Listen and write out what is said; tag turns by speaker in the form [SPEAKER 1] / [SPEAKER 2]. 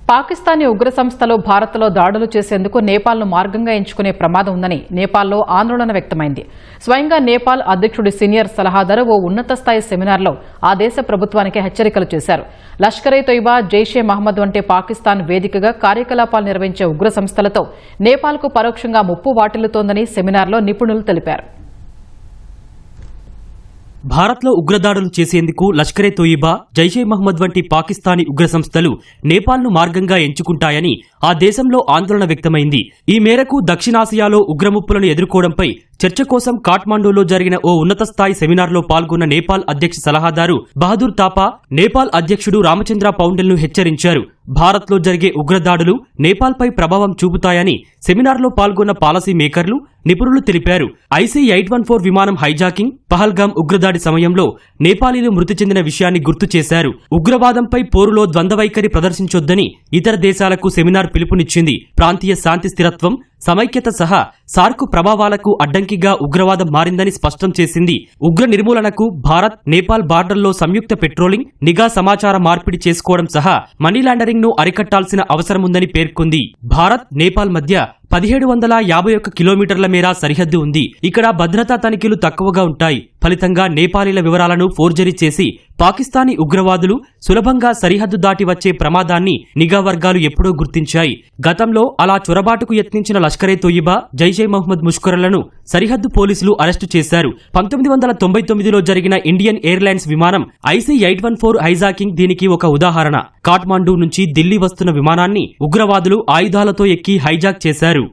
[SPEAKER 1] పాకిస్తానీ ఉగ్ర సంస్థలు భారత్లో దాడులు చేసేందుకు నేపాల్ను మార్గంగా ఎంచుకునే ప్రమాదం ఉందని నేపాల్లో ఆందోళన వ్యక్తమైంది. స్వయంగా నేపాల్ అధ్యక్షుడి సీనియర్ సలహాదారు ఓ ఉన్నత స్థాయి సెమినార్లో ఆ దేశ ప్రభుత్వానికి హెచ్చరికలు చేశారు. లష్కరే తొయిబా, జైషే మహమ్మద్ వంటి పాకిస్తాన్ వేదికగా కార్యకలాపాలు నిర్వహించే ఉగ్ర సంస్థలతో నేపాల్కు పరోక్షంగా ముప్పు వాటిల్లుతోందని సెమినార్లో నిపుణులు తెలిపారు.
[SPEAKER 2] భారత్లో ఉగ్రదాడులు చేసేందుకు లష్కరే తొయిబా, జైషే మహమ్మద్ వంటి పాకిస్తానీ ఉగ్ర సంస్థలు నేపాల్ను మార్గంగా ఎంచుకుంటాయని ఆ దేశంలో ఆందోళన వ్యక్తమైంది. ఈ మేరకు దక్షిణాసియాలో ఉగ్రముప్పులను ఎదుర్కోవడంపై చర్చ కోసం కాఠ్మండూలో జరిగిన ఓ ఉన్నత స్థాయి సెమినార్లో పాల్గొన్న నేపాల్ అధ్యక్ష సలహాదారు బహదూర్ తాపా నేపాల్ అధ్యక్షుడు రామచంద్ర పౌండెల్ను హెచ్చరించారు. భారత్లో జరిగే ఉగ్రదాడులు నేపాల్పై ప్రభావం చూపుతాయని సెమినార్లో పాల్గొన్న పాలసీ మేకర్లు, నిపుణులు తెలిపారు. IC-814 విమానం హైజాకింగ్, పహల్గామ్ ఉగ్రదాడి సమయంలో నేపాలీలు మృతి చెందిన విషయాన్ని గుర్తు చేశారు. ఉగ్రవాదంపై పోరులో ద్వంద్వవైఖరి ప్రదర్శించొద్దని ఇతర దేశాలకు సెమినార్ పిలుపునిచ్చింది. ప్రాంతీయ శాంతి స్థిరత్వం, సమైక్యత సహా సార్క్ ప్రభావాలకు అడ్డంకిగా ఉగ్రవాదం మారిందని స్పష్టం చేసింది. ఉగ్ర నిర్మూలనకు భారత్, నేపాల్ బార్డర్లో సంయుక్త పెట్రోలింగ్, నిఘా సమాచార మార్పిడి చేసుకోవడం సహా మనీ లాండరింగ్ ను అరికట్టాల్సిన అవసరముందని పేర్కొంది. భారత్, నేపాల్ మధ్య 1751 కిలోమీటర్ల మేర సరిహద్దు ఉంది. ఇక్కడ భద్రతా తనిఖీలు తక్కువగా ఉంటాయి. ఫలితంగా నేపాలీల వివరాలను ఫోర్జరీ చేసి పాకిస్తానీ ఉగ్రవాదులు సులభంగా సరిహద్దు దాటి వచ్చే ప్రమాదాన్ని నిఘా వర్గాలు ఎప్పుడో గుర్తించాయి. గతంలో అలా చొరబాటుకు యత్నించిన లష్కరే తొయిబా, జైషే మహమ్మద్ ముష్కరులను సరిహద్దు పోలీసులు అరెస్టు చేశారు. 1999లో జరిగిన ఇండియన్ ఎయిర్లైన్స్ విమానం IC-814 హైజాకింగ్ దీనికి ఒక ఉదాహరణ. కాఠ్మండూ నుంచి ఢిల్లీ వస్తున్న విమానాన్ని ఉగ్రవాదులు ఆయుధాలతో ఎక్కి హైజాక్ చేశారు.